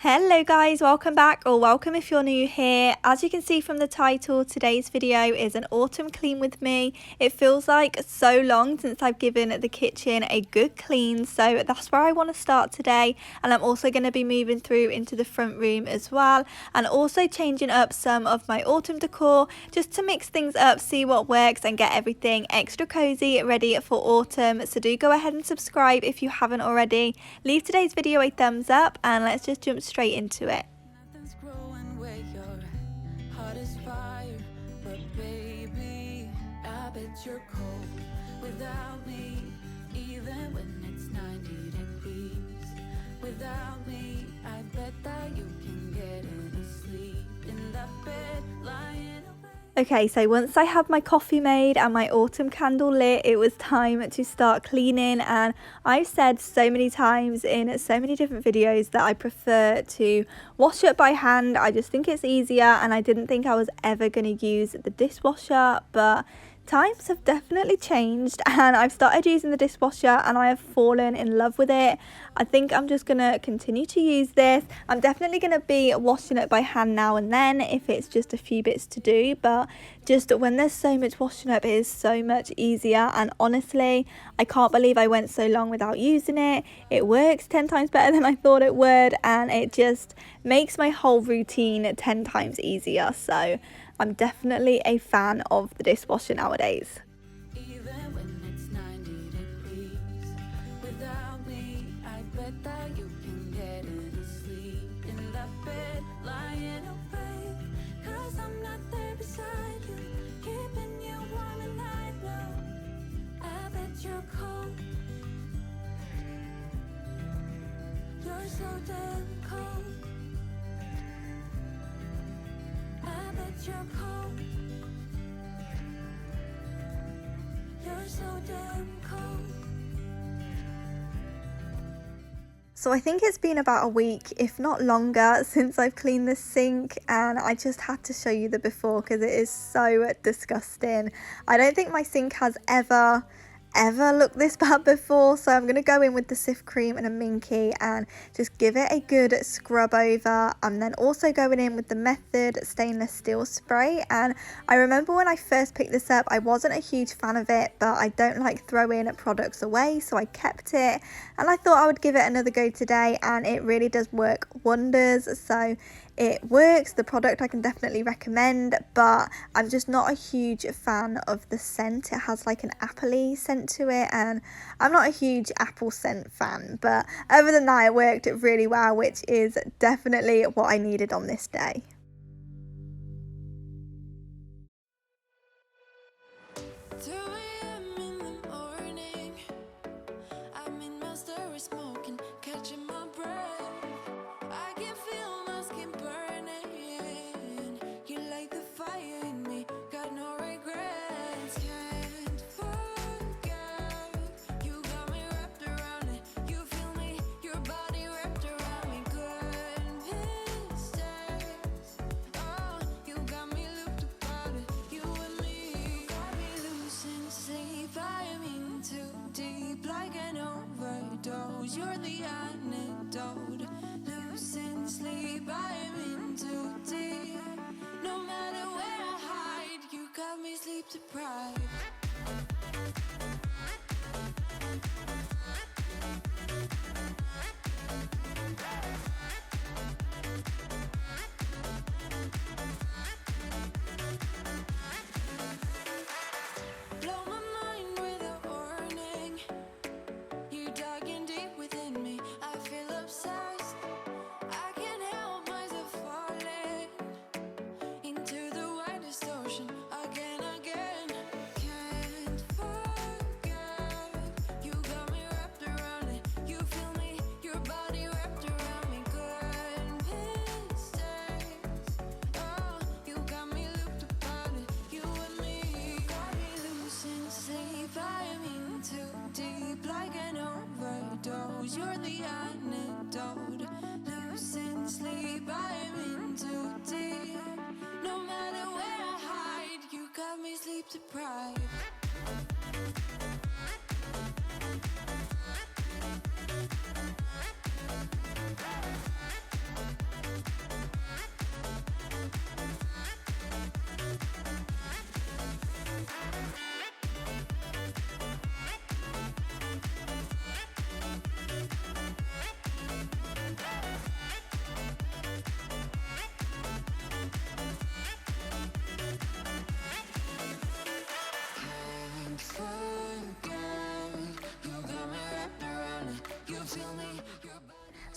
Hello guys, welcome back, or welcome if you're new here. As you can see from the title, today's video is an autumn clean with me. It feels like so long since I've given the kitchen a good clean, so that's where I want to start today. And I'm also going to be moving through into the front room as well, and also changing up some of my autumn decor just to mix things up, see what works and get everything extra cozy ready for autumn. So do go ahead and subscribe if you haven't already. Leave today's video a thumbs up and let's just jump straight into it. Nothing's growing where your heart is fire, but baby, I bet you're cold without me, even when it's 90 degrees. Without me, I bet that you can get any sleep in that bed lying awake. Okay, so once I had my coffee made and my autumn candle lit, it was time to start cleaning. And I've said so many times in so many different videos that I prefer to wash up by hand. I just think it's easier, and I didn't think I was ever going to use the dishwasher, but times have definitely changed and I've started using the dishwasher and I have fallen in love with it. I think I'm just gonna continue to use this. I'm definitely gonna be washing it by hand now and then if it's just a few bits to do, but just when there's so much washing up, it is so much easier. And honestly, I can't believe I went so long without using it. It works 10 times better than I thought it would, and it just makes my whole routine 10 times easier. So I'm definitely a fan of the dishwasher nowadays. Even when it's 90 degrees. Without me, I bet that you can get any sleep in that bed lying awake. 'Cause I'm not there beside you, keeping you warm, and I know I bet you're cold. You're so damn cold. I bet you're cold. You're so damn cold. So I think it's been about a week, if not longer, since I've cleaned the sink, and I just had to show you the before because it is so disgusting. I don't think my sink has ever looked this bad before, so I'm going to go in with the Cif cream and a Minky and just give it a good scrub over. I'm then also going in with the Method stainless steel spray, and I remember when I first picked this up I wasn't a huge fan of it, but I don't like throwing products away, so I kept it and I thought I would give it another go today, and it really does work wonders. So it works, the product I can definitely recommend, but I'm just not a huge fan of the scent. It has like an appley scent to it, and I'm not a huge apple scent fan, but other than that it worked really well, which is definitely what I needed on this day. 2 a.m. in the morning, I'm in my story smoking, catching my breath. I can feel my skin burning. You light the fire in me, got no regrets. Can't forget, you got me wrapped around it. You feel me, your body wrapped around me. Goodness days, oh, you got me looped about it. You and me, got me losing sleep. I'm in too deep, like an overdose. You're the antidote. Losing sleep, I'm in too deep. No matter where I hide, you got me sleep deprived. Blow my mind with a warning. You digging deep within me, I feel obsessed. I can't help myself falling into the widest ocean again. Can't forget, you got me wrapped around it. You feel me, your body wrapped around me. Goodness days, oh, you got me looped about it. You and me, got me losing sleep. I'm in too deep, like an overdose. You're the antidote. Losing sleep, I'm in too deep. No matter where I hide, you got me sleep deprived.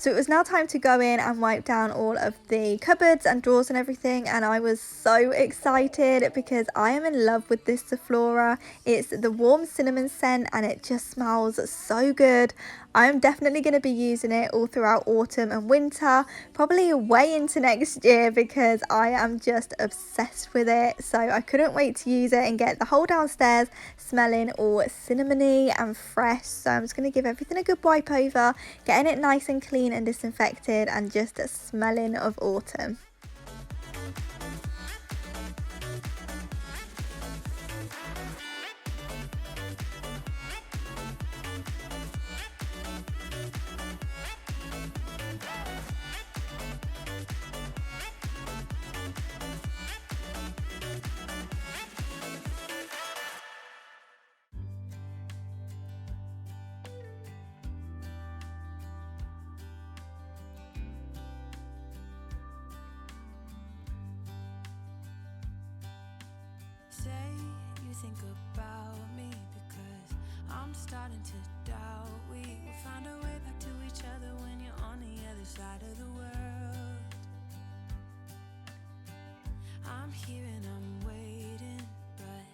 So it was now time to go in and wipe down all of the cupboards and drawers and everything, and I was so excited because I am in love with this 𝚱𝚂𝚂. It's the warm cinnamon scent and it just smells so good. I'm definitely going to be using it all throughout autumn and winter, probably way into next year, because I am just obsessed with it. So I couldn't wait to use it and get the whole downstairs smelling all cinnamony and fresh. So I'm just going to give everything a good wipe over, getting it nice and clean and disinfected and just smelling of autumn. Say you think about me because I'm starting to doubt we will find our way back to each other when you're on the other side of the world. I'm here and I'm waiting, but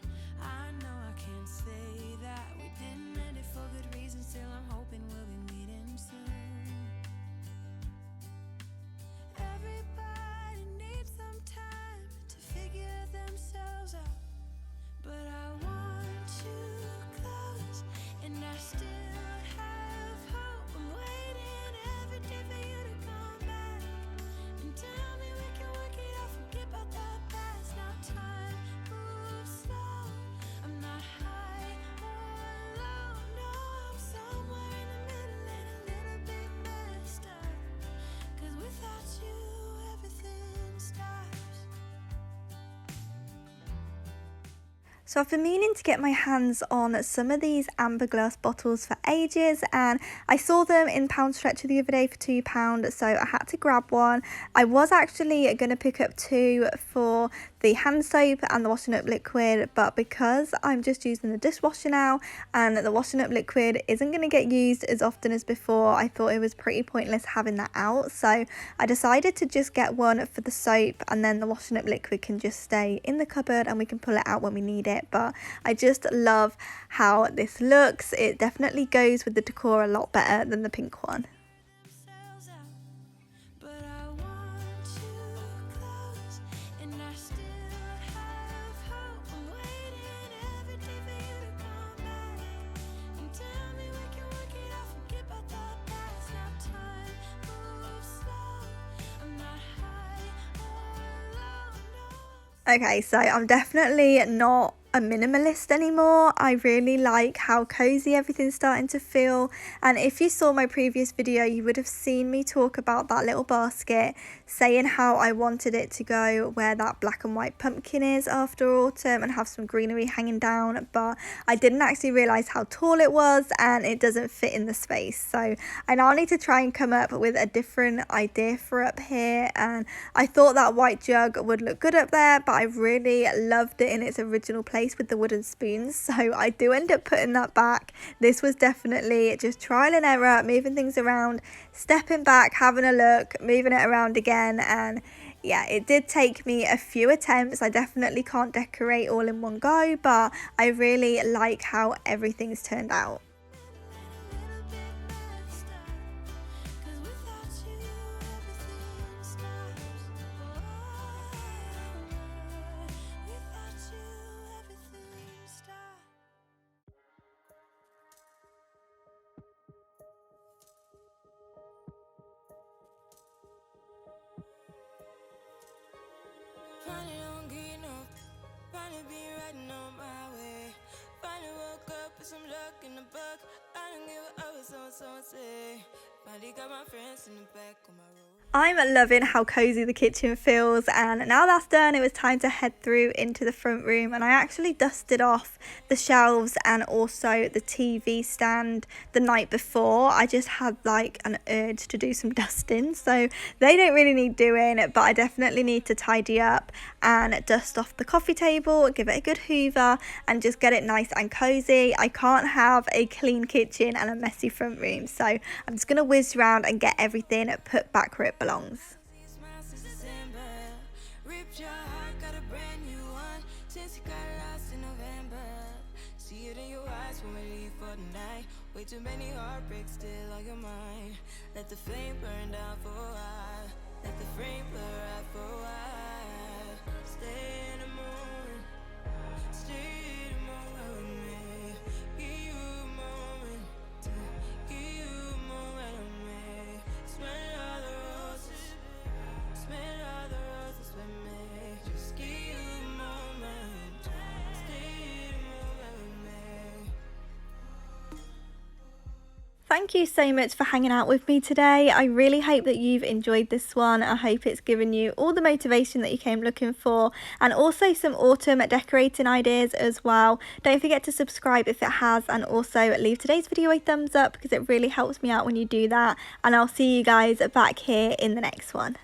I know I can't say that we didn't end it for good reasons. Still I'm hoping we'll be meeting soon. Everybody needs some time to figure themselves out, but I want you close, and I still have hope. I'm waiting every day for you to come back and tell me we can work it out, forget about the past. Now time moves slow, I'm not high or low, no, I'm somewhere in the middle and a little bit messed up, 'cause without you everything stops. So I've been meaning to get my hands on some of these amber glass bottles for ages, and I saw them in Pound Stretcher the other day for £2, so I had to grab one. I was actually going to pick up two for the hand soap and the washing up liquid, but because I'm just using the dishwasher now and the washing up liquid isn't going to get used as often as before, I thought it was pretty pointless having that out. So I decided to just get one for the soap, and then the washing up liquid can just stay in the cupboard and we can pull it out when we need it. But I just love how this looks. It definitely goes with the decor a lot better than the pink one. Themselves out, but I want you close, and I still have hope. I'm waiting every day for you to come back and tell me we can work it out, forget about the past. Now time moves slow, I'm not high or low, no. Okay, so I'm definitely not a minimalist anymore. I really like how cozy everything's starting to feel, and if you saw my previous video you would have seen me talk about that little basket, saying how I wanted it to go where that black and white pumpkin is after autumn and have some greenery hanging down, but I didn't actually realise how tall it was and it doesn't fit in the space. So I now need to try and come up with a different idea for up here, and I thought that white jug would look good up there, but I really loved it in its original place with the wooden spoons, so I do end up putting that back. This was definitely just trial and error, moving things around, stepping back, having a look, moving it around again, and yeah, it did take me a few attempts. I definitely can't decorate all in one go, but I really like how everything's turned out. Finally don't get enough, finally been riding on my way. Finally woke up with some luck in the book. I don't give a so say. Finally got my friends in the back of my road. I'm loving how cozy the kitchen feels, and now that's done, it was time to head through into the front room. And I actually dusted off the shelves and also the TV stand the night before. I just had like an urge to do some dusting, so they don't really need doing, but I definitely need to tidy up and dust off the coffee table, give it a good hoover and just get it nice and cozy. I can't have a clean kitchen and a messy front room, so I'm just gonna whiz around and get everything put back where it belongs. Ripped your heart, got a brand new one since you got lost in November. See it in your eyes when we leave for the night. Way too many heartbreaks still on your mind. Let the flame burn down for a while. Let the flame blur out for a while. Stay in the moment. Stay in the moment with me. Give you a moment. Give you a moment with me. Smell all the roses. Smell all the roses with me. Just give you a moment. Stay in the moment with me. Thank you so much for hanging out with me today. I really hope that you've enjoyed this one. I hope it's given you all the motivation that you came looking for, and also some autumn decorating ideas as well. Don't forget to subscribe if it has, and also leave today's video a thumbs up because it really helps me out when you do that. And I'll see you guys back here in the next one.